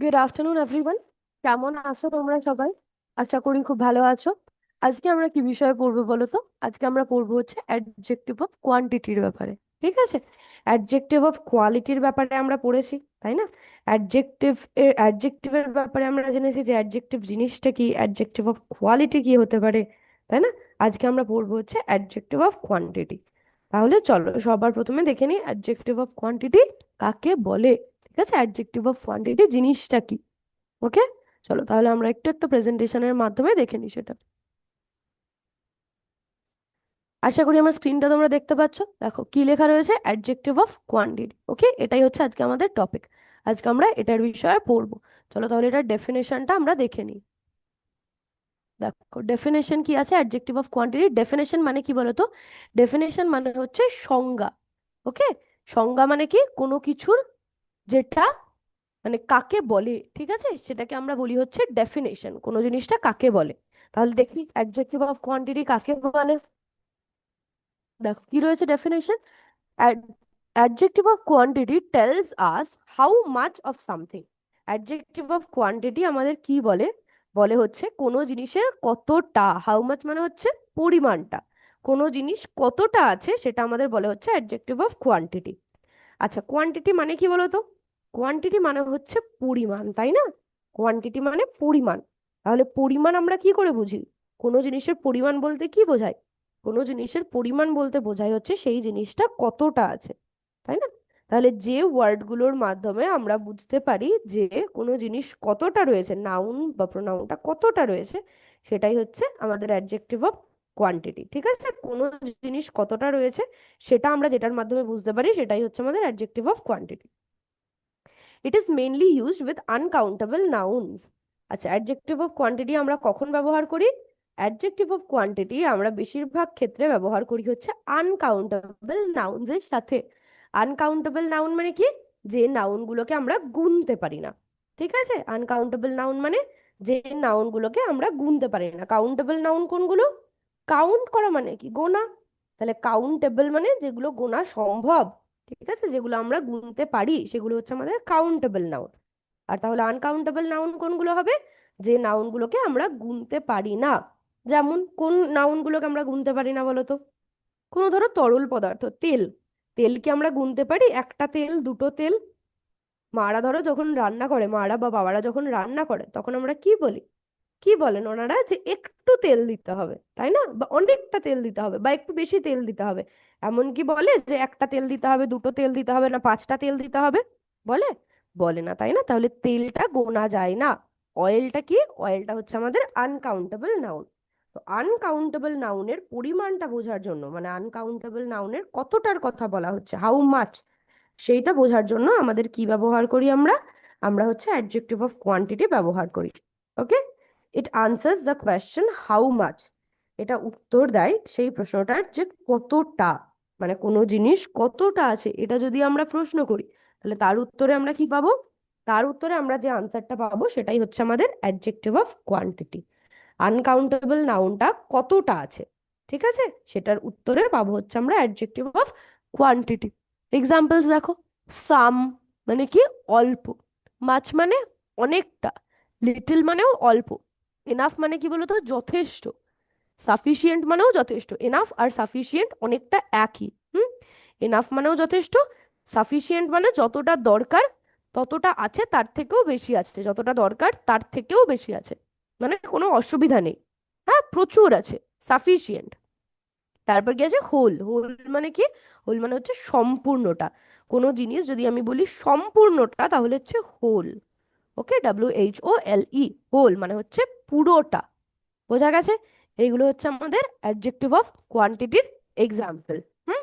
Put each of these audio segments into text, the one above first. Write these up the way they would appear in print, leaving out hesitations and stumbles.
Good afternoon everyone. কেমন আছো তোমরা সবাই? আশা করি খুব ভালো আছো। আজকে আমরা কি বিষয়ে পড়বো বলো তো? আজকে আমরা পড়বো হচ্ছে অ্যাডজেক্টিভ অফ কোয়ান্টিটির ব্যাপারে। ঠিক আছে, অ্যাডজেক্টিভ অফ কোয়ালিটির ব্যাপারে আমরা পড়েছি, তাই না? অ্যাডজেক্টিভের ব্যাপারে আমরা জেনেছি যে অ্যাডজেক্টিভ জিনিসটা কি, অ্যাডজেক্টিভ অফ কোয়ালিটি কি হতে পারে, তাই না? আজকে আমরা পড়বো হচ্ছে অ্যাডজেক্টিভ অফ কোয়ান্টিটি। তাহলে চলো সবার প্রথমে দেখে নিই অ্যাডজেক্টিভ অফ কোয়ান্টিটি কাকে বলে। ঠিক আছে, অ্যাডজেক্টিভ অফ কোয়ান্টিটি জিনিসটা কি। ওকে, চলো তাহলে আমরা একটু একটু প্রেজেন্টেশনের মাধ্যমে দেখে নিই সেটা। আশা করি আমার স্ক্রিনটা তোমরা দেখতে পাচ্ছ। দেখো কি লেখা রয়েছে, অ্যাডজেক্টিভ অফ কোয়ান্টিটি। ওকে, এটাই হচ্ছে আজকে আমাদের টপিক। আজকে আমরা এটার বিষয়ে পড়বো। চলো তাহলে এটার ডেফিনেশনটা আমরা দেখে নিই। দেখো ডেফিনেশন কি আছে অ্যাডজেক্টিভ অফ কোয়ান্টিটি। ডেফিনেশন মানে কি বলতো? ডেফিনেশন মানে হচ্ছে সংজ্ঞা। ওকে, সংজ্ঞা মানে কি কোনো কিছুর, যেটা মানে কাকে বলে, ঠিক আছে, সেটাকে আমরা বলি হচ্ছে ডেফিনেশন, কোনো জিনিসটা কাকে বলে। তাহলে দেখি অ্যাডজেক্টিভ অফ কোয়ান্টিটি কাকে বলে। দেখো কি রয়েছে definition. Adjective of quantity tells us how much of something. Adjective of quantity আমাদের কি বলে? বলে হচ্ছে কোনো জিনিসের কতটা, হাউ মাচ মানে হচ্ছে পরিমাণটা, কোনো জিনিস কতটা আছে সেটা আমাদের বলে হচ্ছে অ্যাডজেক্টিভ অফ কোয়ান্টিটি। আচ্ছা, কোয়ান্টিটি মানে কি বলতো? কোয়ান্টিটি মানে হচ্ছে পরিমাণ, তাই না? কোয়ান্টিটি মানে পরিমাণ। তাহলে পরিমাণ আমরা কি করে বুঝি? কোনো জিনিসের পরিমাণ বলতে কি বোঝায়? কোনো জিনিসের পরিমাণ বলতে বোঝায় হচ্ছে সেই জিনিসটা কতটা আছে, তাই না? তাহলে যে ওয়ার্ডগুলোর মাধ্যমে আমরা বুঝতে পারি যে কোনো জিনিস কতটা রয়েছে, নাউন বা প্রোনাউনটা কতটা রয়েছে, সেটাই হচ্ছে আমাদের অ্যাডজেক্টিভ অফ কোয়ান্টিটি। ঠিক আছে, কোনো জিনিস কতটা রয়েছে সেটা আমরা যেটার মাধ্যমে বুঝতে পারি সেটাই হচ্ছে আমাদের adjective of quantity. It is mainly used with uncountable nouns. আচ্ছা, অ্যাডজেক্টিভ অফ কোয়ান্টিটি আমরা কখন ব্যবহার করি? অ্যাডজেক্টিভ অফ কোয়ান্টিটি আমরা বেশিরভাগ ক্ষেত্রে ব্যবহার করি হচ্ছে আনকাউন্টেবল নাউন্স এর সাথে। আনকাউন্টেবল নাউন মানে কি? যে নাউনগুলোকে আমরা গুনতে পারি না। ঠিক আছে, আনকাউন্টেবল নাউন মানে যে নাউনগুলোকে আমরা গুনতে পারি না। কাউন্টেবল নাউন কোনগুলো? কাউন্ট করা মানে কি? গোনা। তাহলে কাউন্টেবল মানে যেগুলো গোনা সম্ভব, ঠিক আছে, যেগুলো আমরা গুনতে পারি সেগুলো হচ্ছে আমাদের কাউন্টেবল নাউন। আর তাহলে আনকাউন্টেবল নাউন কোনগুলো হবে? যে নাউনগুলোকে আমরা গুনতে পারি না। যেমন কোন নাউনগুলোকে আমরা গুনতে পারি না বলো তো? কোনো ধরো তরল পদার্থ, তেল। তেল কি আমরা গুনতে পারি? একটা তেল, দুটো তেল? মারা ধরো যখন রান্না করে, মারা বা বাবারা যখন রান্না করে তখন আমরা কি বলি? কি বলেন ওনারা? যে একটু তেল দিতে হবে, তাই না? বা অনেকটা তেল দিতে হবে, বা একটু বেশি তেল দিতে হবে। এমন কি বলে যে একটা তেল দিতে হবে, দুটো তেল দিতে হবে, না পাঁচটা তেল দিতে হবে? বলে? বলে না, তাই না? তাহলে তেলটা গোনা যায় না। অয়েলটা কি? অয়েলটা হচ্ছে আমাদের আনকাউন্টেবল নাউন। তো আনকাউন্টেবল নাউনের পরিমাণটা বোঝার জন্য, মানে আনকাউন্টেবল নাউনের কতটার কথা বলা হচ্ছে, হাউ মাচ, সেইটা বোঝার জন্য আমাদের কি ব্যবহার করি আমরা? আমরা হচ্ছে অ্যাডজেক্টিভ অফ কোয়ান্টিটি ব্যবহার করি। Okay, it answers the question how much. এটা উত্তর দেয় সেই প্রশ্নটার যে কতটা, মানে কোনো জিনিস কতটা আছে, এটা যদি আমরা প্রশ্ন করি তাহলে তার উত্তরে আমরা কি পাবো? তার উত্তরে আমরা যে আনসারটা পাবো সেটাই হচ্ছে আমাদের অ্যাডজেক্টিভ অফ কোয়ান্টিটি। আনকাউন্টেবল নাউনটা কতটা আছে, ঠিক আছে, সেটার উত্তরে পাবো হচ্ছে আমরা অ্যাডজেক্টিভ অফ কোয়ান্টিটি। এক্সাম্পলস দেখো। সাম মানে কি? অল্প। মাছ মানে অনেকটা। লিটল মানেও অল্প। এনাফ মানে কি বলতো? যথেষ্ট। সাফিসিয়েন্ট মানেও যথেষ্ট। এনাফ আর সাফিসিয়েন্ট অনেকটা একই। হুম, এনাফ মানেও যথেষ্ট। সাফিসিয়েন্ট মানে যতটা দরকার ততটা আছে, তার থেকেও বেশি আছে, যতটা দরকার তার থেকেও বেশি আছে, মানে কোনো অসুবিধা নেই। হ্যাঁ, প্রচুর আছে, সাফিসিয়েন্ট। তারপর কি আছে? হোল। হোল মানে কি? হোল মানে হচ্ছে সম্পূর্ণটা। কোনো জিনিস যদি আমি বলি সম্পূর্ণটা তাহলে হচ্ছে হোল। ওকে, WHOLE, হোল মানে হচ্ছে পুরোটা। বোঝা গেছে? এইগুলো হচ্ছে আমাদের অ্যাডজেক্টিভ অফ কোয়ান্টিটির এক্সাম্পল। হুম,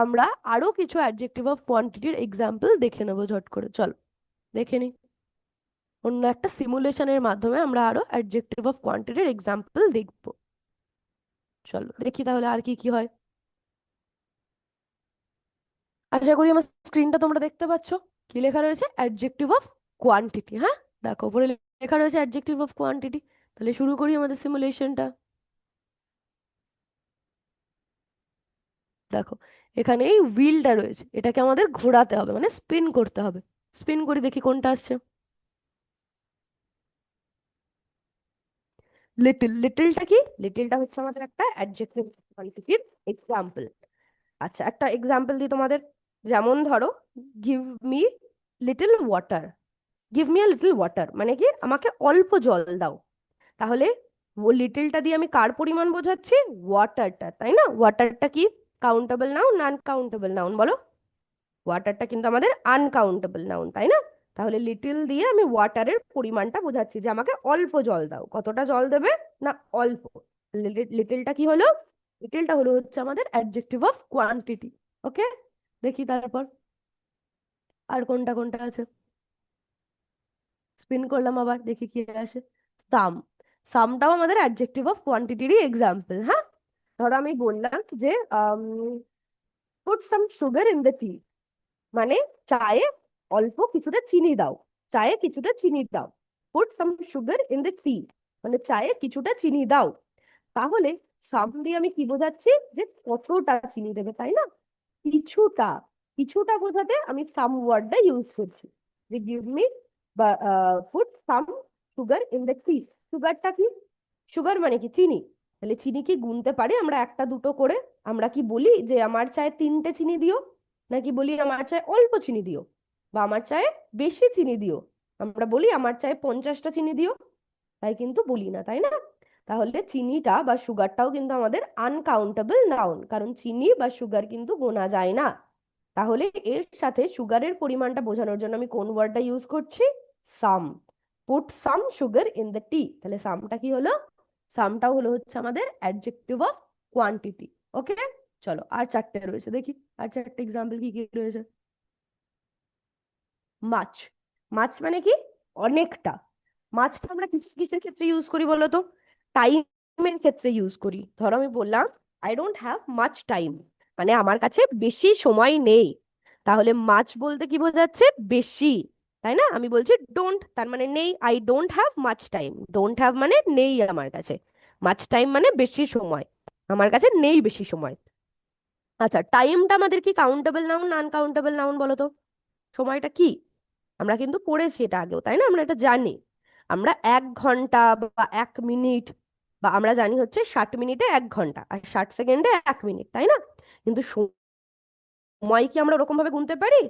আমরা আরো কিছু অ্যাডজেক্টিভ অফ কোয়ান্টিটির এক্সাম্পল দেখে নেবো ঝট করে। চলো দেখে নিই। অন্য একটা সিমুলেশনের মাধ্যমে আমরা আরো অ্যাডজেক্টিভ অফ কোয়ান্টিটির এক্সাম্পল দেখবো। চলো দেখি তাহলে আর কি কি হয়। আশা করি আমার স্ক্রিনটা তোমরা দেখতে পাচ্ছ। কি লেখা রয়েছে? Adjective of quantity. হ্যাঁ, দেখো উপরে লেখা রয়েছে অ্যাডজেক্টিভ অফ কোয়ান্টিটি। তাহলে শুরু করি আমাদের সিমুলেশনটা। দেখো এখানে এই হুইলটা রয়েছে, এটাকে আমাদের ঘোরাতে হবে, মানে স্পিন করতে হবে। স্পিন করি দেখি কোনটা আসছে। লিটল, লিটলটা কি? লিটলটা হচ্ছে আমাদের একটা অ্যাডজেক্টিভ কোয়ান্টিটির এক্সাম্পল। আচ্ছা, একটা এক্সাম্পল দিই তোমাদের। যেমন ধরো, give me little water. Give me a little water মানে কি, আমাকে অল্প জল দাও। তাহলে ও লিটলটা দিয়ে আমি কার পরিমাণ বোঝাচ্ছি? ওয়াটারটা, তাই না? ওয়াটারটা কি কাউন্টেবল নাউন না আনকাউন্টেবল নাউন বলো? ওয়াটারটা কিন্তু আমাদের আনকাউন্টেবল নাউন, তাই না? তাহলে লিটল দিয়ে আমি ওয়াটারের পরিমাণটা বোঝাচ্ছি যে আমাকে অল্প জল দাও। কতটা জল দেবে? না অল্প। লিটলটা কি হলো? লিটলটা হলো হচ্ছে আমাদের অ্যাডজেক্টিভ অফ কোয়ান্টিটি। ওকে, দেখি তারপর আর কোনটা কোনটা আছে। স্পিন করলাম, আবার দেখি কি আসে। সাম। সামটাও আমাদের অ্যাডজেক্টিভ অফ কোয়ান্টিটিরই এক্সাম্পল। হ্যাঁ, ধরো আমি বললাম যে put some sugar in the tea, মানে চায়ে অল্প কিছুটা চিনি দাও। চায়ে কিছুটা চিনি দাও। Put some sugar in the tea মানে চায়ে কিছুটা চিনি দাও। তাহলে সাম দিয়ে আমি কি বোঝাচ্ছি? যে কতটা চিনি দেবে, তাই না? কিছুটা। কিছুটা বোঝাতে আমি সাম ওয়ার্ডটা ইউজ করছি, যে গিভ মি বা put some sugar in the tea. সুগারটা কি? সুগার মানে কি? চিনি। তাহলে চিনি কি গুনতে পারি আমরা একটা দুটো করে? আমরা কি বলি যে আমার চায়ে 3টে চিনি দিও? নাকি বলি আমার চায়ে অল্প চিনি দিও, বা আমার চায়ে বেশি চিনি দিও? আমরা বলি আমার চায়ে 50টা চিনি দিও? তাই কিন্তু বলি না, তাই না? তাহলে চিনিটা বা সুগারটাও কিন্তু আমাদের আনকাউন্টেবল নাউন, কারণ চিনি বা সুগার কিন্তু গোনা যায় না। তাহলে এর সাথে সুগারের পরিমাণটা বোঝানোর জন্য আমি কোন ওয়ার্ডটা ইউজ করছি? Some. Put some sugar in the tea. তাহলে সামটা কি হলো? সামটাও হলো হচ্ছে আমাদের অ্যাডজেক্টিভ অফ কোয়ান্টিটি। ওকে, চলো আর চারটে রয়েছে, দেখি আর চারটে এক্সাম্পল কি কি রয়েছে। মাছ। মাছ মানে কি? অনেকটা। মাছটা আমরা কিসের ক্ষেত্রে ইউজ করি বলো তো? টাইমের ক্ষেত্রে ইউজ করি। ধরো আমি বললাম I don't have much time, মানে আমার কাছে বেশি সময় নেই। তাহলে মাছ বলতে কি বোঝাচ্ছে? বেশি, তাই না? আমি বলছি ডোন্ট, তার মানে নেই। I don't have much time, don't have মানে নেই আমার কাছে। মাচ টাইম মানে বেশি সময়, আমার কাছে নেই বেশি সময়। আচ্ছা, টাইমটা আমাদের কি কাউন্টেবল নাউন না আনকাউন্টেবল নাউন বলো তো? সময়টা কি? আমরা কিন্তু পড়েছি এটা আগেও, তাই না? আমরা এটা জানি। আমরা 1 ঘন্টা বা 1 মিনিট, বা আমরা জানি হচ্ছে 60 মিনিটে 1 ঘন্টা আর 60 সেকেন্ডে 1 মিনিট, তাই না? কিন্তু সময় কি আমরা ওরকম ভাবে গুনতে পারি?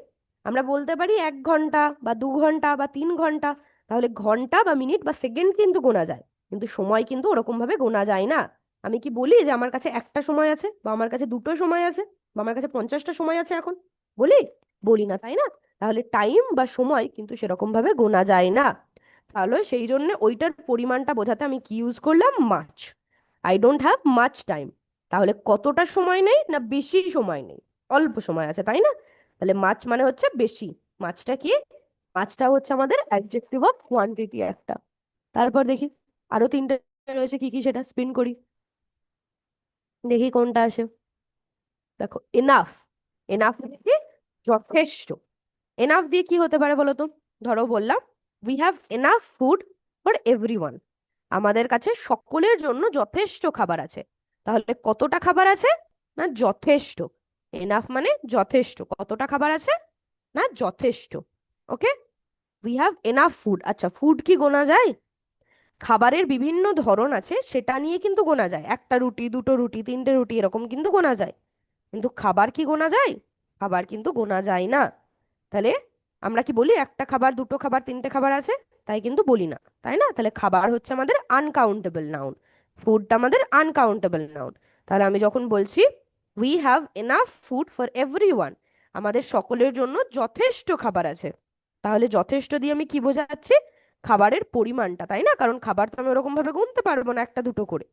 আমরা বলতে পারি 1 ঘন্টা বা 2 ঘন্টা বা 3 ঘন্টা। তাহলে ঘন্টা বা মিনিট বা সেকেন্ড কিন্তু গোনা যায়, কিন্তু সময় কিন্তু ওরকম ভাবে গোনা যায় না। আমি কি বলি যে আমার কাছে একটা সময় আছে, বা আমার কাছে দুটো সময় আছে, বা আমার কাছে 50টা সময় আছে এখন? বলি? বলি না, তাই না? তাহলে টাইম বা সময় কিন্তু সেরকম ভাবে গোনা যায় না। তাহলে সেই জন্য ওইটার পরিমাণটা বোঝাতে আমি কি ইউজ করলাম? Much. I don't have much time. তাহলে কতটা সময় নেই? না বেশি সময় নেই, অল্প সময় আছে, তাই না? তাহলে মাছ মানে হচ্ছে বেশি। মাছটা কি? মাছটা হচ্ছে আমাদের অ্যাডজেক্টিভ অফ কোয়ান্টিটি একটা। তারপর দেখি আরো 3টে রয়েছে, কি কি সেটা স্পিন করি, দেখি কোনটা আসে। দেখো, এনাফ। এনাফ মানে কি? যথেষ্ট। এনাফ দিয়ে কি হতে পারে বলো তো? ধরো বললাম we have enough food for everyone, আমাদের কাছে সকলের জন্য যথেষ্ট খাবার আছে। তাহলে কতটা খাবার আছে? না যথেষ্ট। এনাফ মানে যথেষ্ট। কতটা খাবার আছে? না যথেষ্ট। ওকে, উই হ্যাভ এনাফ ফুড। আচ্ছা, ফুড কি গোনা যায়? খাবারের বিভিন্ন ধরন আছে, সেটা নিয়ে কিন্তু গোনা যায়। একটা রুটি, দুটো রুটি, 3টে রুটি, এরকম কিন্তু গোনা যায়। কিন্তু খাবার কি গোনা যায়? খাবার কিন্তু গোনা যায় না। তাহলে আমরা কি বলি একটা খাবার, দুটো খাবার, 3টে খাবার আছে? তাই কিন্তু বলি না, তাই না? তাহলে খাবার হচ্ছে আমাদের আনকাউন্টেবল নাউন, ফুডটা আমাদের আনকাউন্টেবল নাউন। তাহলে আমি যখন বলছি we have enough food for everyone, আমাদের সকলের জন্য যথেষ্ট খাবার আছে, তাহলে যথেষ্ট দিয়ে আমি কি বোঝাচ্ছি? খাবারের পরিমাণটা, তাই না? কারণ খাবার তো আমি ওরকম ভাবে গুনতে পারবো না একটা দুটো করে।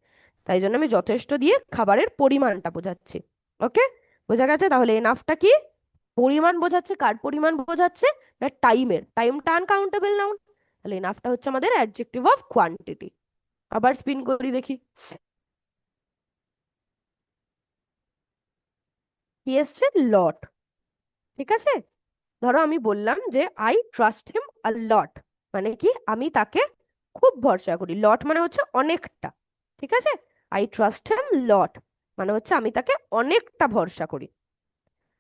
তাই জন্য আমি যথেষ্ট দিয়ে খাবারের পরিমাণটা বোঝাচ্ছি। ওকে, বোঝা গেছে? তাহলে এনাফটা কি? পরিমাণ বোঝাচ্ছে। কার পরিমাণ বোঝাচ্ছে? না টাইমের। টাইমটা আনকাউন্টেবল নাউন, তাহলে এনাফটা হচ্ছে আমাদের অ্যাডজেক্টিভ অফ কোয়ান্টিটি। আবার স্পিন করি, দেখি কি এসছে। লট। ঠিক আছে, ধরো আমি বললাম যে আই ট্রাস্ট হিম আ লট, মানে কি আমি তাকে খুব ভরসা করি। লট মানে হচ্ছে অনেকটা। ঠিক আছে, আই ট্রাস্ট হিম লট মানে হচ্ছে আমি তাকে অনেকটা ভরসা করি।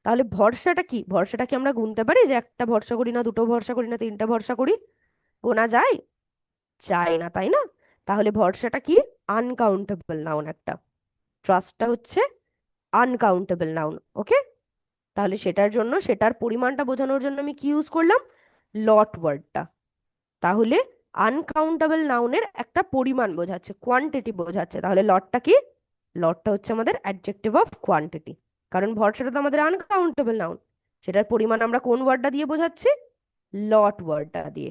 তাহলে ভরসাটা কি? ভরসাটা কি আমরা গুনতে পারি যে একটা ভরসা করি, না দুটো ভরসা করি, না 3টে ভরসা করি? গোনা যায়? যায় না, তাই না? তাহলে ভরসাটা কি? আনকাউন্টেবল নাউন একটা। ট্রাস্টটা হচ্ছে আনকাউন্টেবল নাউন। ওকে, তাহলে সেটার জন্য, সেটার পরিমাণটা বোঝানোর জন্য আমি কি ইউজ করলাম? লট ওয়ার্ডটা। তাহলে আনকাউন্টেবল নাউনের একটা পরিমাণ বোঝাচ্ছে, কোয়ান্টিটি বোঝাচ্ছে। তাহলে লটটা কি? লটটা হচ্ছে আমাদের অ্যাডজেক্টিভ অফ কোয়ান্টিটি। কারণ ভরসাটা তো আমাদের আনকাউন্টেবল নাউন, সেটার পরিমাণ আমরা কোন ওয়ার্ডটা দিয়ে বোঝাচ্ছি? লট ওয়ার্ডটা দিয়ে,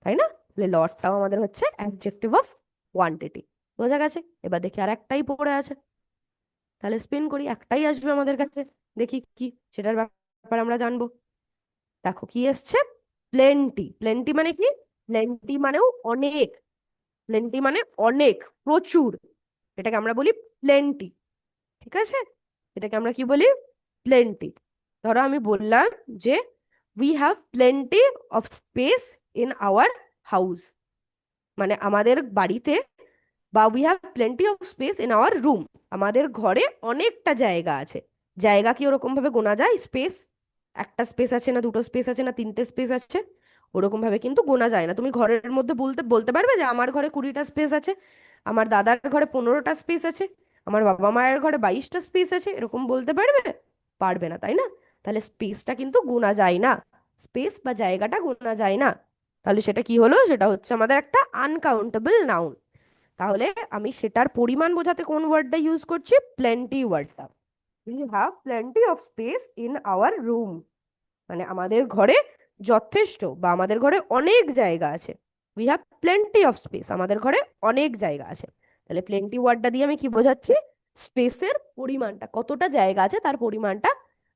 তাই না? তাহলে লটটাও আমাদের হচ্ছে অ্যাডজেক্টিভ অফ কোয়ান্টিটি। বোঝা গেছে? এবার দেখি আর একটাই পড়ে আছে, তাহলে স্পিন করি, একটাই আসবে আমাদের কাছে। দেখি কি সেটার ব্যাপারে আমরা জানবো। দেখো কি এসছে, প্লেন্টি। প্লেন্টি মানে কি? প্লেন্টি মানেও অনেক, প্লেন্টি মানে অনেক, প্রচুর, এটাকে আমরা বলি প্লেন্টি। ঠিক আছে, এটাকে আমরা কি বলি? প্লেন্টি। ধরো আমি বললাম যে we have plenty of speech in our house, মানে আমাদের বাড়িতে, বা we have plenty of speech in our room, আমাদের ঘরে অনেকটা জায়গা আছে। জায়গা কি ওরকম ভাবে গোনা যায়? স্পেস, একটা স্পেস আছে না, দুটো স্পেস আছে না, তিনটে স্পেস আছে, ওরকম ভাবে কিন্তু গোনা যায় না। তুমি ঘরের মধ্যে বলতে বলতে পারবে যে আমার ঘরে 20টা স্পেস আছে, আমার দাদার ঘরে 15টা স্পেস আছে, আমার বাবা মায়ের ঘরে 22টা স্পেস আছে, এরকম বলতে পারবে? পারবে না, তাই না? তাহলে স্পেসটা কিন্তু গোনা যায় না, স্পেস বা জায়গাটা গোনা যায় না। তাহলে সেটা কি হলো? সেটা হচ্ছে আমাদের একটা আনকাউন্টেবল নাউন। তাহলে আমি সেটার পরিমাণ বোঝাতে কোন ওয়ার্ডটা ইউজ করছি? প্লেন্টি ওয়ার্ডটা। We have plenty of speech in our room, মানে আমাদের ঘরে যথেষ্ট বা আমাদের ঘরে অনেক জায়গা আছে। We have plenty of speech, আমাদের ঘরে অনেক জায়গা আছে। তাহলে প্লেন্টি ওয়ার্ডটা দিয়ে আমি কি বোঝাচ্ছি? স্পেসের পরিমাণটা, কতটা জায়গা আছে তার পরিমাণটা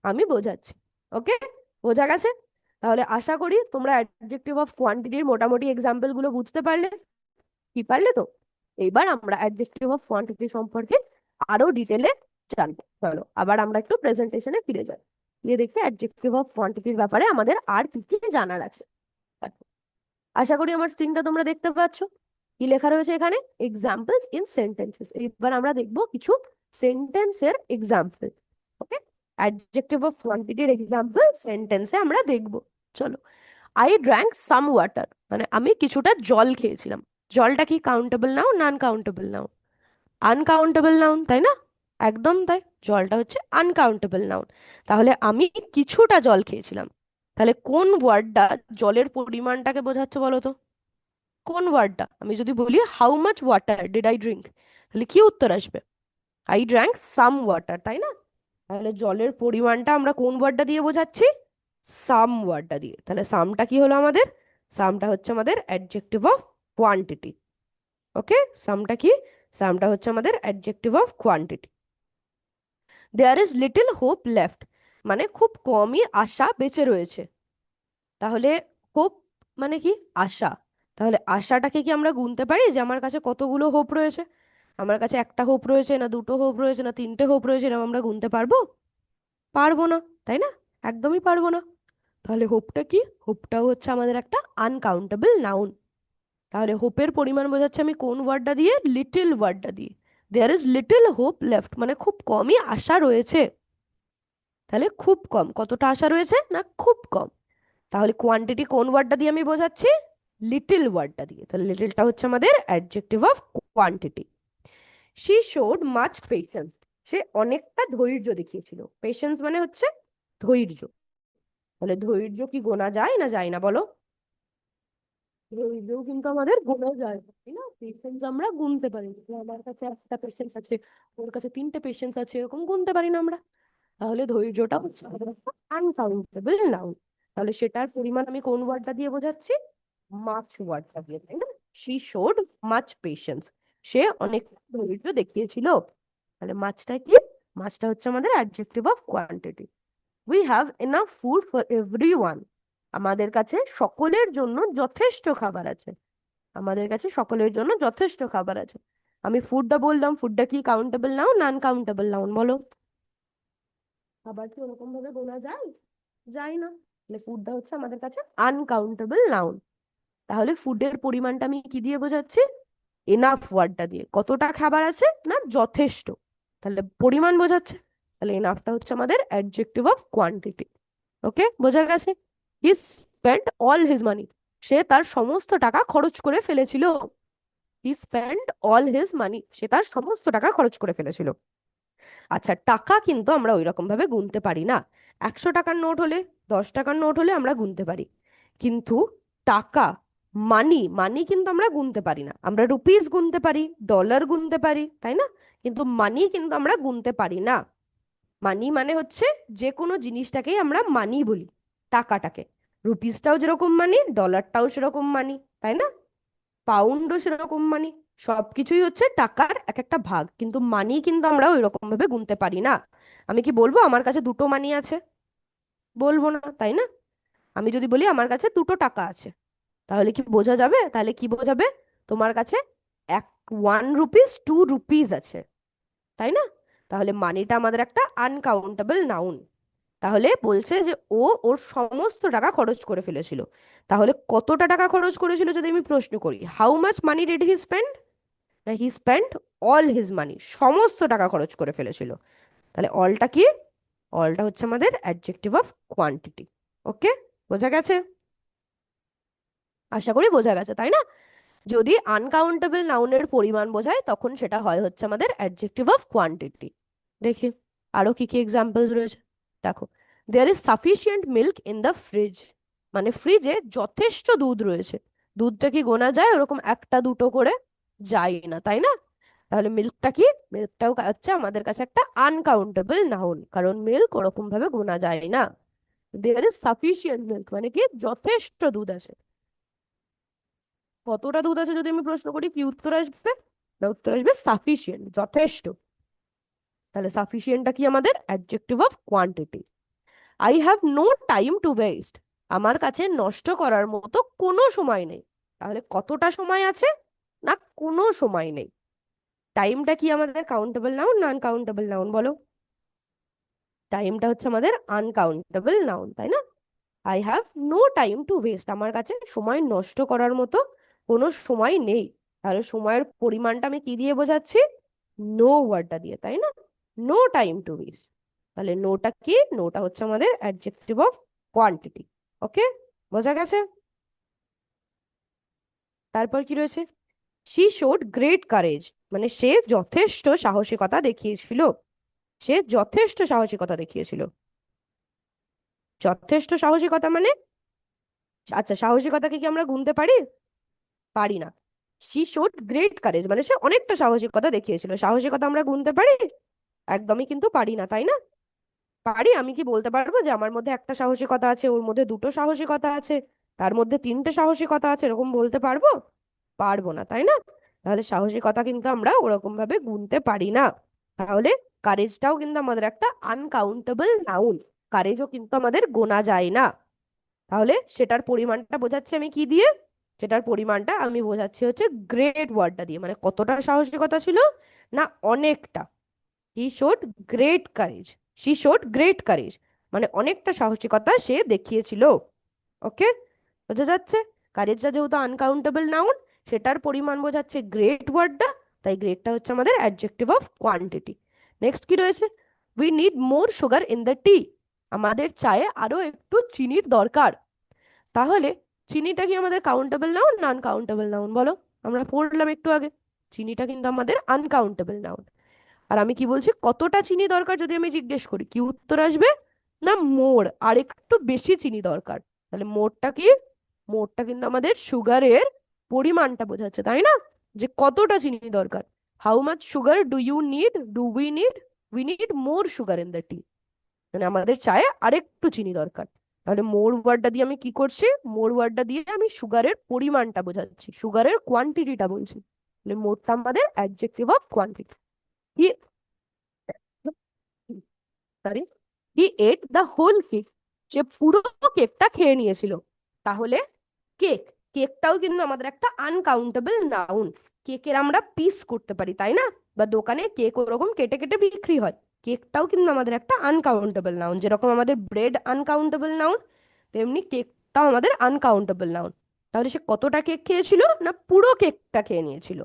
আমি বোঝাচ্ছি। ওকে, বোঝা গেছে? তাহলে আশা করি তোমরা অ্যাডজেক্টিভ অফ কোয়ান্টিটির মোটামুটি এক্সাম্পল গুলো বুঝতে পারলে। কি পারলে তো? এইবার আমরা অ্যাডজেক্টিভ অফ কোয়ান্টিটি সম্পর্কে আরো ডিটেলে জানবো। চলো আবার আমরা একটু প্রেজেন্টেশনে ফিরে যাই, গিয়ে দেখি অ্যাডজেক্টিভ অফ কোয়ান্টিটির ব্যাপারে আমাদের আর কি কি জানার আছে। দেখো, আশা করি আমার স্ক্রিনটা তোমরা দেখতে পাচ্ছ। কি লেখা রয়েছে এখানে? Examples in sentences. এবার আমরা দেখবো কিছু সেন্টেন্সের এক্সাম্পল। ওকে, অ্যাডজেক্টিভ অফ কোয়ান্টিটির এক্সাম্পল সেন্টেন্সে আমরা দেখবো। চলো, আই ড্র্যাঙ্ক সাম ওয়াটার, মানে আমি কিছুটা জল খেয়েছিলাম। জলটা কি কাউন্টেবল নাউন না আনকাউন্টেবল নাউন? আনকাউন্টেবল নাউন, তাই না? একদম তাই, জলটা হচ্ছে আনকাউন্টেবল নাউন। তাহলে আমি কিছুটা জল খেয়েছিলাম, তাহলে কোন ওয়ার্ডটা জলের পরিমাণটাকে বোঝাচ্ছে বলো তো? কোন ওয়ার্ডটা? আমি যদি বলি how much water did I drink, তাহলে কি উত্তর আসবে? আই ড্র্যাঙ্ক সাম ওয়াটার, তাই না? তাহলে জলের পরিমাণটা আমরা কোন ওয়ার্ডটা দিয়ে বোঝাচ্ছি? সাম ওয়ার্ডটা দিয়ে। তাহলে সামটা কি হলো আমাদের? সামটা হচ্ছে আমাদের অ্যাডজেক্টিভ অফ কোয়ান্টিটি। ওকে, সামটা কি? সামটা হচ্ছে আমাদের adjective of quantity. There is little hope left, মানে খুব কমই আশা বেঁচে রয়েছে। তাহলে হোপ মানে কি? আশা। তাহলে আশাটাকে কি আমরা গুনতে পারি যে আমার কাছে কতগুলো হোপ রয়েছে? আমার কাছে একটা হোপ রয়েছে না, দুটো হোপ রয়েছে না, তিনটে হোপ রয়েছে, এরকম আমরা গুনতে পারবো? পারবো না, তাই না? একদমই পারবো না। তাহলে হোপটা কি? হোপটাও হচ্ছে আমাদের একটা আনকাউন্টেবল নাউন। তাহলে হোপের পরিমাণ বোঝাচ্ছে আমি কোন ওয়ার্ডটা দিয়ে? লিটল ওয়ার্ডটা দিয়ে। There is little hope left, মানে খুব কমই আশা রয়েছে। তাহলে খুব কম, কতটা আশা রয়েছে? না খুব কম। তাহলে কোয়ান্টিটি কোন ওয়ার্ডটা দিয়ে আমি বোঝাচ্ছি? লিটল ওয়ার্ডটা দিয়ে। তাহলে লিটলটা হচ্ছে আমাদের adjective of quantity. She showed much patience, সে অনেকটা ধৈর্য দেখিয়েছিল। পেশেন্স মানে হচ্ছে ধৈর্য। তাহলে ধৈর্য কি গোনা যায় না যায় না বলো? ধৈর্যও কিন্তু আমাদের গোনা যায়, তাই না? পেশেন্স আমরা গুনতে পারি, যে আমার কাছে একটা পেশেন্স আছে, ওর কাছে তিনটে পেশেন্স আছে, এরকম গুনতে পারি না আমরা। তাহলে ধৈর্যটা হচ্ছে আনকাউন্টেবল নাউন। তাহলে সেটার পরিমাণ আমি কোন ওয়ার্ডটা দিয়ে বোঝাচ্ছি? মাচ ওয়ার্ডটা দিয়ে, তাই না? শি শোড মাচ পেশেন্স, সে অনেক ধৈর্য দেখিয়েছিল। তাহলে মাছটা কি? মাছটা হচ্ছে আমাদের adjective of quantity. We have enough food for everyone, আমাদের কাছে সকলের জন্য যথেষ্ট খাবার আছে। আমাদের কাছে সকলের জন্য যথেষ্ট খাবার আছে। আমি ফুডটা বললাম, ফুডটা কি কাউন্টেবল নাউন না আনকাউন্টেবল নাউন বলো? খাবার কি ওরকম ভাবে গোনা যায়? যায় না। তাহলে ফুডটা হচ্ছে আমাদের কাছে আনকাউন্টেবল নাউন। তাহলে ফুডের পরিমাণটা আমি কি দিয়ে বোঝাচ্ছি? এনাফ ওয়ার্ডটা দিয়ে। কতটা খাবার আছে? না যথেষ্ট। তাহলে পরিমাণ বোঝাচ্ছে, তাহলে এনাফটা হচ্ছে আমাদের অ্যাডজেক্টিভ অফ কোয়ান্টিটি। ওকে, বোঝা গেছে? He spent all his money, সে তার সমস্ত টাকা খরচ করে ফেলেছিল। He spend all his money, সে তার সমস্ত টাকা খরচ করে ফেলেছিল। আচ্ছা, টাকা কিন্তু আমরা ওই রকম ভাবে গুনতে পারি না। 100 টাকার নোট হলে, 10 টাকার নোট হলে আমরা গুনতে পারি, কিন্তু টাকা, মানি, মানি কিন্তু আমরা গুনতে পারি না। আমরা রুপিস গুনতে পারি, ডলার গুনতে পারি, তাই না? কিন্তু মানি কিন্তু আমরা গুনতে পারি না। মানি মানে হচ্ছে যে কোনো জিনিসটাকেই আমরা মানি বলি, টাকাটাকে। রুপিসটাও যেরকম মানি, ডলারটাও সেরকম মানি, তাই না? পাউন্ডও সেরকম মানি। সবকিছুই হচ্ছে টাকার এক একটা ভাগ, কিন্তু মানি কিন্তু আমরা ওই রকম ভাবে গুনতে পারি না। আমি কি বলবো আমার কাছে দুটো মানি আছে? বলবো না, তাই না? আমি যদি বলি আমার কাছে 2টো টাকা আছে, তাহলে কি বোঝা যাবে? তাহলে কি বোঝাবে? তোমার কাছে 1 রুপিস 2 রুপিস আছে, তাই না? তাহলে মানিটা আমাদের একটা আনকাউন্টেবল নাউন। তাহলে বলছে যে ও ওর সমস্ত টাকা খরচ করে ফেলেছিল। তাহলে কতটা টাকা খরচ করেছিল যদি আমি প্রশ্ন করি, how much money did he spend? না, he spend all his money, সমস্ত টাকা খরচ করে ফেলেছিল। তাহলে অলটা কি? অলটা হচ্ছে আমাদের অ্যাডজেক্টিভ অফ কোয়ান্টিটি। ওকে, বোঝা গেছে? আশা করি বোঝা গেছে, তাই না? যদি আনকাউন্টেবল নাউনের পরিমাণ বোঝায় তখন সেটা হয় হচ্ছে আমাদের অ্যাডজেক্টিভ অফ কোয়ান্টিটি। দেখি আরো কি কি এক্সাম্পলস রয়েছে। দেখো, there is sufficient milk in the fridge, মানে ফ্রিজে যথেষ্ট দুধ রয়েছে। দুধটা কি গোনা যায় ওরকম একটা দুটো করে? যায় না, তাই না? তাহলে মিল্কটা কি? মিল্কটাও হচ্ছে আমাদের কাছে একটা আনকাউন্টেবল নাউন, কারণ মিল্ক ওরকম ভাবে গোনা যায় না। দেয়ার ইজ সাফিসিয়েন্ট মিল্ক মানে কি? যথেষ্ট দুধ আছে। কতটা দুধ আছে যদি আমি প্রশ্ন করি, কি উত্তর আসবে? না, উত্তর আসবে সাফিসিয়েন্ট, যথেষ্ট। তাহলে সাফিসিয়েন্টটা কি? আমাদের adjective of quantity. I have no time to waste, আমার কাছে নষ্ট করার মতো কোনো সময় নেই। তাহলে কতটা সময় আছে? না, কোনো সময় নেই। টাইমটা কি আমাদের কাউন্টেবল নাউন না আনকাউন্টেবল নাউন বলো? টাইমটা হচ্ছে আমাদের আনকাউন্টেবল নাউন, তাই না? I have no time to waste, আমার কাছে সময় নষ্ট করার মতো কোনো সময় নেই। তাহলে সময়ের পরিমাণটা আমি কি দিয়ে বোঝাচ্ছি? নো ওয়ার্ডটা দিয়ে, তাই না? No time to waste. তাহলে নোটা কি? নোটা হচ্ছে আমাদের অ্যাডজেক্টিভ অফ কোয়ান্টিটি। ওকে, বোঝা গেছে? তারপর কি রয়েছে? শি শোড গ্রেট কারেজ, মানে সে যথেষ্ট সাহসিকতা দেখিয়েছিল। সে যথেষ্ট সাহসিকতা দেখিয়েছিল। যথেষ্ট সাহসিকতা মানে, আচ্ছা, সাহসিকতাকে কি আমরা গুনতে পারি? পারি না। শি শোড গ্রেট কারেজ মানে সে অনেকটা সাহসিকতা দেখিয়েছিল। সাহসিকতা আমরা গুনতে পারি? একদমই কিন্তু পারি না, তাই না? পারি? আমি কি বলতে পারবো যে আমার মধ্যে একটা সাহসিকতা আছে, ওর মধ্যে দুটো সাহসিকতা আছে, তার মধ্যে তিনটে সাহসিকতা আছে, এরকম বলতে পারবো? পারবো না, তাই না? তাহলে সাহসিকতা কিন্তু আমরা ওরকম ভাবে গুনতে পারি না। তাহলে কারেজটাও কিন্তু আমাদের একটা আনকাউন্টেবল নাউন। কারেজও কিন্তু আমাদের গোনা যায় না। তাহলে সেটার পরিমাণটা বোঝাচ্ছি আমি কি দিয়ে? সেটার পরিমাণটা আমি বোঝাচ্ছি হচ্ছে গ্রেট ওয়ার্ডটা দিয়ে, মানে কতটা সাহসিকতা ছিল? না, অনেকটা। হি showed great courage, she showed great courage মানে অনেকটা সাহসিকতা সে দেখিয়েছিল। ওকে, বোঝা যাচ্ছে? কারেজটা যেহেতু আনকাউন্টেবল নাউন, সেটার পরিমাণ বোঝাচ্ছে গ্রেট ওয়ার্ডটা, তাই গ্রেটটা হচ্ছে আমাদের অ্যাডজেক্টিভ অফ কোয়ান্টিটি। নেক্সট কি রয়েছে? We need more sugar in the tea, আমাদের চায়ে আরো একটু চিনির দরকার। তাহলে চিনিটা কি আমাদের কাউন্টেবল নাউন না আনকাউন্টেবল নাউন বলো? আমরা পড়লাম একটু আগে, চিনিটা কিন্তু আমাদের আনকাউন্টেবল নাউন। আর আমি কি বলছি, কতটা চিনি দরকার যদি আমি জিজ্ঞেস করি, কি উত্তর আসবে? না, মোর, আর একটু বেশি চিনি দরকার। তাহলে মোরটা কি? মোরটা কিন্তু আমাদের সুগারের পরিমাণটা বোঝাচ্ছে, তাই না? যে কতটা চিনি দরকার। How much sugar do you need, do we need? We need more sugar in the tea, মানে আমাদের চায়ে আরেকটু চিনি দরকার। তাহলে মোর ওয়ার্ডটা দিয়ে আমি কি করছি? মোর ওয়ার্ডটা দিয়ে আমি সুগারের পরিমাণটা বোঝাচ্ছি, সুগারের কোয়ান্টিটিটা বলছি। তাহলে মোরটা আমাদের adjective of quantity. He sorry, he ate the whole cake, সে পুরো কেকটা খেয়ে নিয়েছিল। তাহলে কেক, কেকটাও কিন্তু আমাদের একটা আনকাউন্টেবল নাউন। কেকের আমরা পিস করতে পারি, তাই না? বা দোকানে কেক ওরকম কেটে কেটে বিক্রি হয়। কেকটাও কিন্তু আমাদের একটা আনকাউন্টেবল নাউন, যেরকম আমাদের ব্রেড আনকাউন্টেবল নাউন, তেমনি কেকটাও আমাদের আনকাউন্টেবল নাউন। তাহলে সে কতটা কেক খেয়েছিল? না, পুরো কেকটা খেয়ে নিয়েছিল।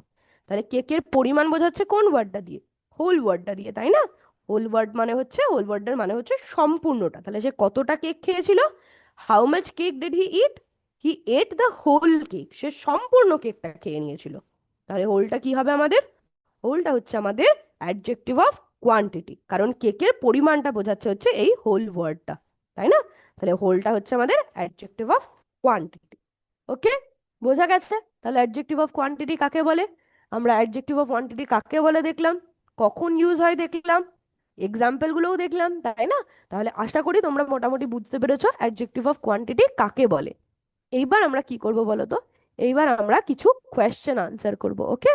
তাহলে কেকের পরিমাণ বোঝাচ্ছে কোন ওয়ার্ডটা দিয়ে? হোল ওয়ার্ডটা দিয়ে, তাই না? হোল ওয়ার্ড মানে হচ্ছে, হোল ওয়ার্ডের মানে হচ্ছে সম্পূর্ণটা। তাহলে সে কতটা কেক খেয়েছিল? How much cake did he eat? He ate the whole cake, সে সম্পূর্ণ কেকটা খেয়ে নিয়েছিল। তাহলে হোলটা কি হবে আমাদের? হোলটা হচ্ছে আমাদের অ্যাডজেক্টিভ অফ কোয়ান্টিটি, কারণ কেকের পরিমাণটা বোঝাচ্ছে হচ্ছে এই হোল ওয়ার্ডটা, তাই না? তাহলে হোলটা হচ্ছে আমাদের অ্যাডজেক্টিভ অফ কোয়ান্টিটি। ওকে, বোঝা গেছে? তাহলে অ্যাডজেক্টিভ অফ কোয়ান্টিটি কাকে বলে? আমরা অ্যাডজেক্টিভ অফ কোয়ান্টিটি কাকে বলে দেখলাম, কখন ইউজ হয় দেখলাম, এক্সাম্পল গুলোও দেখলাম, তাই না? তাহলে আশা করি তোমরা মোটামুটি বুঝতে পেরেছো অ্যাডজেক্টিভ অফ কোয়ান্টিটি কাকে বলে। এইবার আমরা কি করব বলো তো? এইবার আমরা কিছু কোয়েশ্চেন আনসার করব। ওকে,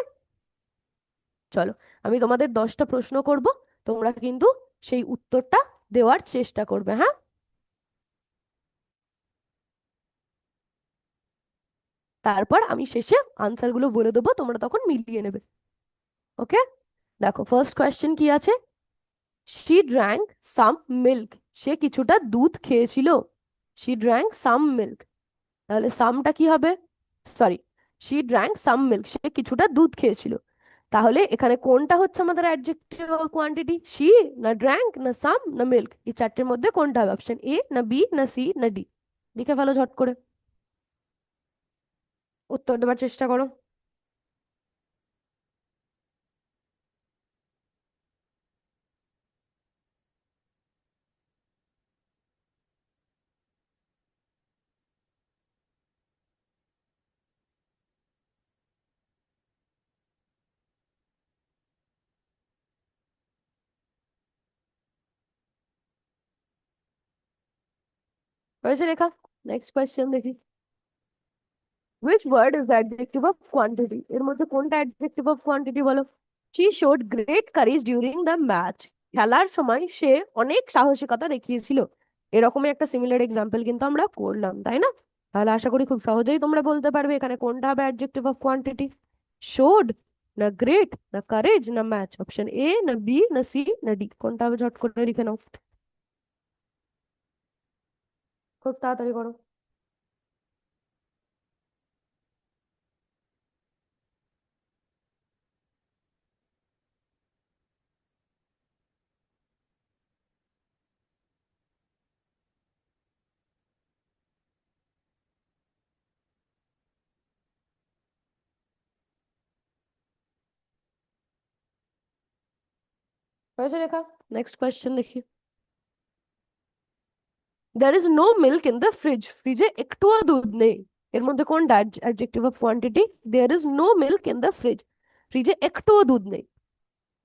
চলো, আমি তোমাদের 10টা প্রশ্ন করব, তোমরা কিন্তু সেই উত্তরটা দেওয়ার চেষ্টা করবে, হ্যাঁ? তারপর আমি শেষে আনসারগুলো বলে দেবো, তোমরা তখন মিলিয়ে নেবে। ওকে, দেখো ফার্স্ট কোয়েশ্চেন কি আছে। শি ড্র্যাঙ্ক সাম মিল্ক, সে কিছুটা দুধ খেয়েছিল। শি ড্র্যাঙ্ক সাম মিল্ক, তাহলে সামটা কি হবে? Sorry, she drank some milk, সে কিছুটা দুধ খেয়েছিল। তাহলে এখানে কোনটা হচ্ছে আমাদের অ্যাডজেক্টিভ কোয়ান্টিটি? শি, না ড্র্যাঙ্ক, না সাম, না মিল্ক? এই চারটের মধ্যে কোনটা হবে? অপশন এ, না বি, না সি, না ডি? লিখে ফেলো ঝট করে, উত্তর দেওয়ার চেষ্টা করো। হয়েছে লেখা? নেক্সট কোয়েশ্চেন দেখি। Which word is the adjective of quantity? এর মধ্যে কোনটা অ্যাডজেক্টিভ অফ কোয়ান্টিটি বলো? She showed great courage during the match, খেলার সময় সে অনেক সাহসিকতা দেখিয়েছিল। এরকমই একটা সিমিলার এক্সাম্পল কিন্তু আমরা করলাম, তাই না? তাহলে আশা করি খুব সহজেই তোমরা বলতে পারবে এখানে কোনটা হবে অ্যাডজেক্টিভ অফ কোয়ান্টিটি। শোড, না গ্রেট, না কারেজ, না ম্যাচ? অপশন এ, না বি, না সি, না ডি? কোনটা হবে ঝট করে লিখে নাও, খুব তাড়াতাড়ি করো। হয়েছে লেখা? নেক্সট কোয়েশ্চেন দেখি। There is no milk in the fridge, ফ্রিজে একটুও দুধ নেই। এর মধ্যে কোনটা adjective of quantity? There is no milk in the fridge, ফ্রিজে একটুও দুধ নেই।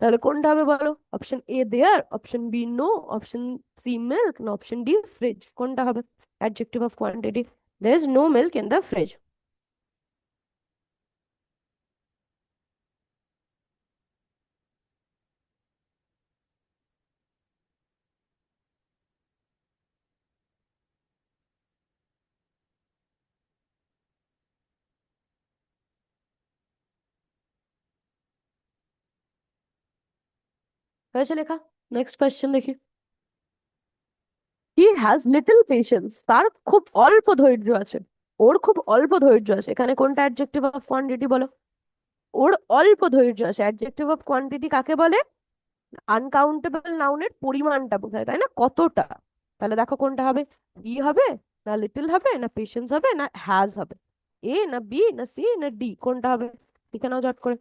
তাহলে কোনটা হবে বলো? Option A there, option B no, option C milk, না অপশন ডি ফ্রিজ? কোনটা হবে adjective of quantity? There is no milk in the fridge. হয়েছে লেখা? নেক্সট কোয়েশ্চেন দেখি। হি হ্যাজ লিটল পেশেন্স, তার খুব অল্প ধৈর্য আছে। ওর খুব অল্প ধৈর্য আছে, এখানে কোনটা অ্যাডজেক্টিভ অফ কোয়ান্টিটি বলো? ওর অল্প ধৈর্য আছে, অ্যাডজেক্টিভ অফ কোয়ান্টিটি কাকে বলে? আনকাউন্টেবল নাউনের পরিমাণটা বোঝায়, তাই না? কতটা? তাহলে দেখো কোনটা হবে? বি হবে, না লিটল হবে, না পেশেন্স হবে, না হ্যাজ হবে? এ, না বি, না সি, না ডি? কোনটা হবে? লিখে নাও চট করে।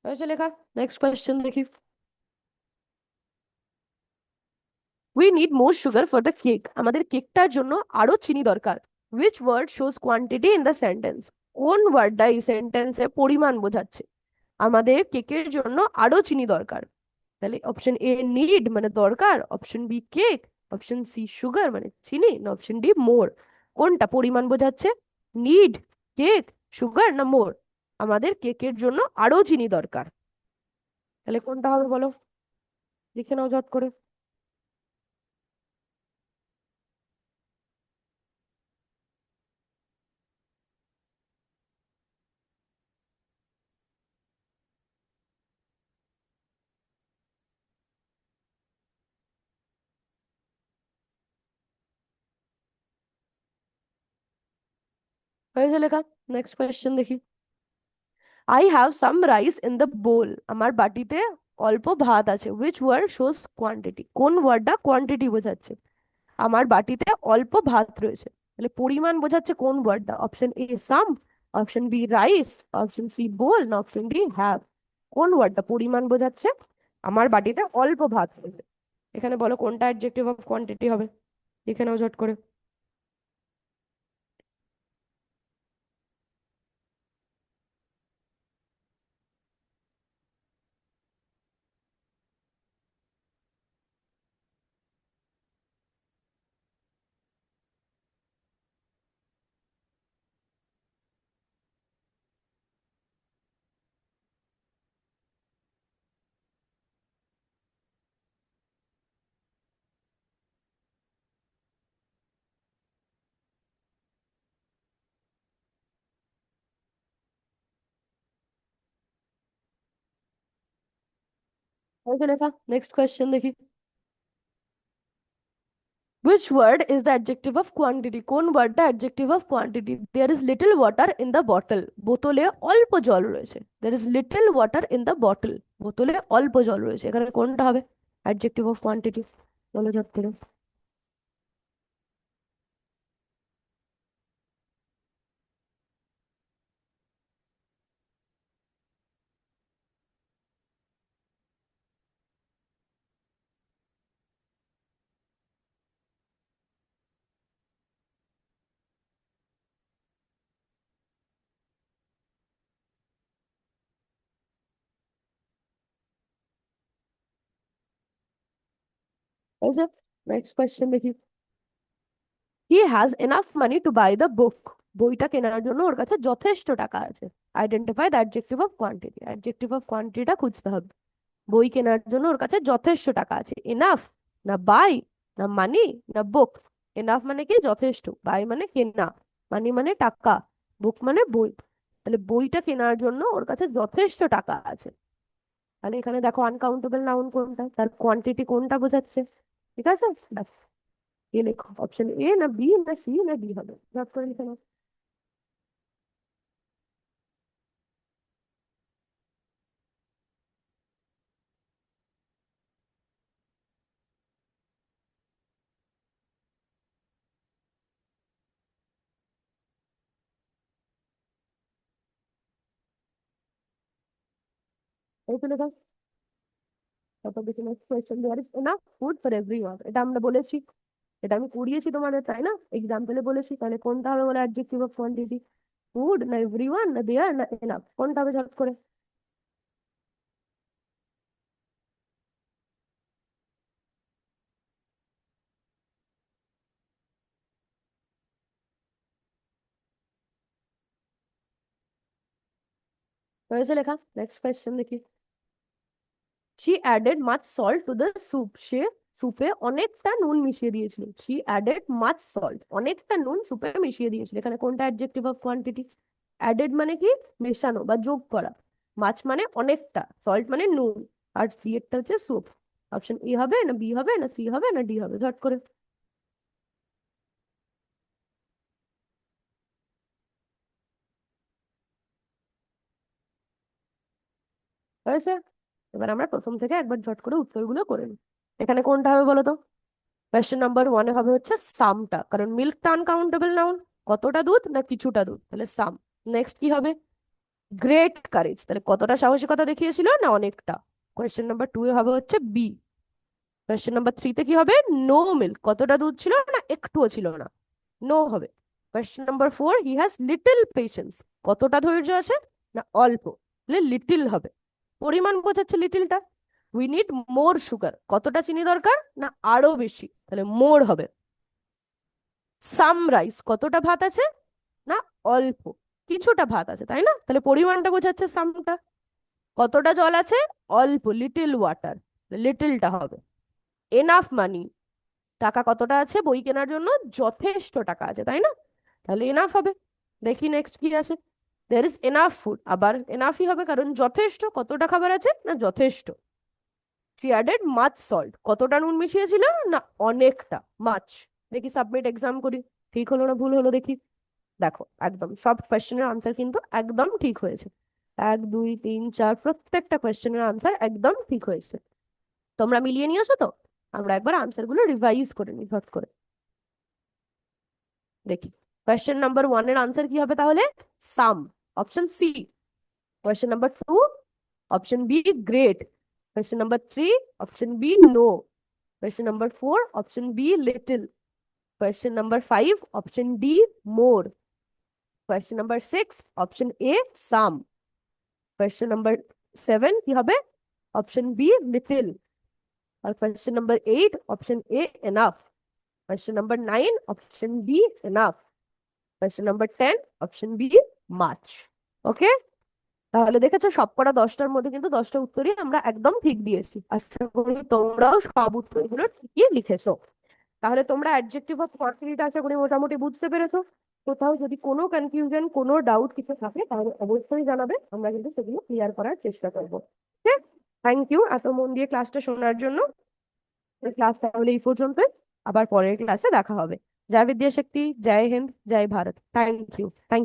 হয়েছে লেখা? নেক্সট কোয়েশ্চেন দেখি। We need more sugar for the cake, আমাদের কেকটার জন্য আরো চিনি দরকার। Which word shows quantity in the sentence? কোন ওয়ার্ডটা এই সেন্টেন্সে পরিমাণ বোঝাচ্ছে? আমাদের কেকের জন্য আরো চিনি দরকার। তাহলে অপশন এ নিড মানে দরকার, option B cake, option C sugar মানে চিনি, না অপশন ডি মোর? কোনটা পরিমাণ বোঝাচ্ছে? নিড, কেক, সুগার, না মোর? আমাদের কেকের জন্য আরো চিনি দরকার, তাহলে কোনটা হবে বলো? লিখে নাও ঝট করে। হয়েছে লেখা। নেক্সট কোয়েশ্চেন দেখি। I have some rice in the bowl, আমার বাটিতে অল্প ভাত আছে। উইচ ওয়ার্ড শোজ কোয়ান্টিটি, কোন ওয়ার্ডটা কোয়ান্টিটি বোঝাচ্ছে? আমার বাটিতে অল্প ভাত রয়েছে, তাহলে পরিমাণ বোঝাচ্ছে কোন ওয়ার্ডটা? Option A some, option B rice, option C bowl, না অপশন ডি হ্যাভ। কোন ওয়ার্ডটা পরিমাণ বোঝাচ্ছে? আমার বাটিতে অল্প ভাত রয়েছে, এখানে বলো কোনটা অ্যাডজেক্টিভ অফ কোয়ান্টিটি হবে? লিখে নাও ঝট করে। হয়েছে লেখা। নেক্সট কোয়েশ্চেন দেখি। Which word is the adjective of quantity? কোন ওয়ার্ডটা adjective of quantity? There is little water in the bottle. বোতলে অল্প জল রয়েছে। There is little water in the bottle. বোতলে অল্প জল রয়েছে, এখানে কোনটা হবে adjective of quantity? বলো ঝট করে। হয়েছে। নেক্সট কোয়েশ্চেন দেখি। He has enough money to buy the book, বইটা কেনার জন্য ওর কাছে যথেষ্ট টাকা আছে। Identify the adjective of quantity, adjective of কোয়ান্টিটিটা খুঁজতে হবে। বই কেনার জন্য ওর কাছে যথেষ্ট টাকা আছে। এনাফ, না বাই, না মানি, না বুক? এনাফ মানে কি যথেষ্ট, বাই মানে কেনা, মানি মানে টাকা, বুক মানে বই। তাহলে বইটা কেনার জন্য ওর কাছে যথেষ্ট টাকা আছে। তাহলে এখানে দেখো আনকাউন্টেবল নাউন কোনটা, তার কোয়ান্টিটি কোনটা বোঝাচ্ছে। ঠিক আছে, ব্যাস। এ লেখো, অপশন এ না বি না সি না ডি হবে, ভাগ করে লিখে নাও। এই তো লেখা। তারপর দেখি next question, there is enough food for everyone, এটা আমরা বলেছি, এটা আমি করিয়েছি তোমাদের, তাই না? এক্সাম্পলে বলেছি, তাহলে কোনটা হবে বলে অ্যাডজেক্টিভ অফ কোয়ান্টিটি? ফুড না এভরিওয়ান না দেয়ার না এনাফ, কোনটা হবে ঝট করে? হয়েছে লেখা। নেক্সট কোয়েশ্চেন দেখি। She added much salt to the soup, সে স্যুপে অনেকটা নুন মিশিয়ে দিয়েছিল। শি অ্যাডেড মাচ সল্ট, অনেকটা নুন স্যুপে মিশিয়ে দিয়েছিল, এখানে কোনটা অ্যাডজেক্টিভ অফ কোয়ান্টিটি? অ্যাডেড মানে কি মেশানো বা যোগ করা, মাছ মানে অনেকটা, সল্ট মানে নুন, আর সি একটা হচ্ছে স্যুপ। অপশন এ হবে না বি হবে না সি হবে না ডি হবে, ঝট করে। হয়েছে। এবার আমরা প্রথম থেকে একবার ঝট করে উত্তরগুলো করে নিই। এখানে কোনটা হবে বলো তো? কোয়েশ্চেন নাম্বার ওয়ানে হবে হচ্ছে সামটা, কারণ মিল্কটা আনকাউন্টেবল নাউন, কতটা দুধ না কিছুটা দুধ, তাহলে সাম। নেক্সট কি হবে? গ্রেট কারেজ, তাহলে কতটা সাহসিকতা দেখিয়েছিল না অনেকটা। কোয়েশ্চেন নাম্বার টু এ হবে হচ্ছে বি। কোয়েশ্চেন নাম্বার থ্রিতে কি হবে? নো মিল্ক, কতটা দুধ ছিল না একটুও ছিল না, নো হবে। Question number four, he has little patience, কতটা ধৈর্য আছে না অল্প, তাহলে লিটিল হবে। পরিমাণ বোঝাচ্ছে লিটিলটা। উই নিড মোর সুগার, কতটা চিনি দরকার না আরো বেশি, তাহলে মোর হবে। সাম রাইস, কতটা ভাত আছে না অল্প, কিছুটা ভাত আছে, তাই না? তাহলে পরিমাণটা বোঝাচ্ছে সামটা। কতটা জল আছে? অল্প, লিটিল ওয়াটার, লিটিলটা হবে। এনাফ মানি, টাকা কতটা আছে বই কেনার জন্য? যথেষ্ট টাকা আছে, তাই না? তাহলে এনাফ হবে। দেখি নেক্সট কি আছে। দের ইজ এনাফ ফুড, আবার এনাফই হবে, কারণ যথেষ্ট, কতটা খাবার আছে না যথেষ্ট। শি অ্যাডেড মাছ সল্ট, কতটা নুন মিশিয়েছিল না অনেকটা, মাছ। দেখি সাবমিট এক্সাম করি, ঠিক হলো না ভুল হলো দেখি। দেখো একদম সব কোয়েশ্চেনের আনসার কিন্তু একদম ঠিক হয়েছে। 1 2 3 4 প্রত্যেকটা কোয়েশ্চেনের আনসার একদম ঠিক হয়েছে। তোমরা মিলিয়ে নিয়েছো তো? আমরা একবার আনসার গুলো রিভাইজ করে নিই ঝট করে। দেখি কোয়েশ্চেন নাম্বার 1 এর আনসার কি হবে তাহলে? Some, option C. Question number 2, option B great. Question number 3, option B no. Question number 4, option B little. Question number 5, option D more. Question number 6, option A some. Question number 7 কি হবে? Option B little. আর question number 8, option A enough. Question number 9, option B enough. Question number 10, option B much. Okay, তাহলে দেখেছো সবকটা 10টার মধ্যে কিন্তু 10টা উত্তরই আমরা একদম ঠিক দিয়েছি। আশা করি তোমরাও সব উত্তরগুলো ঠিকই লিখেছো। তাহলে তোমরা অ্যাডজেক্টিভ অফ কোয়ান্টিটিটা আশা করি মোটামুটি বুঝতে পেরেছো। কোথাও যদি কোনো কনফিউশন কোনো ডাউট কিছু থাকে তাহলে অবশ্যই জানাবে, আমরা কিন্তু সেগুলো ক্লিয়ার করার চেষ্টা করবো। ঠিক, থ্যাংক ইউ এত মন দিয়ে ক্লাসটা শোনার জন্য। ক্লাস তাহলে এই পর্যন্তই, আবার পরের ক্লাসে দেখা হবে। জয় বিদ্যাশক্তি, জয় হিন্দ, জয় ভারত। Thank you, thank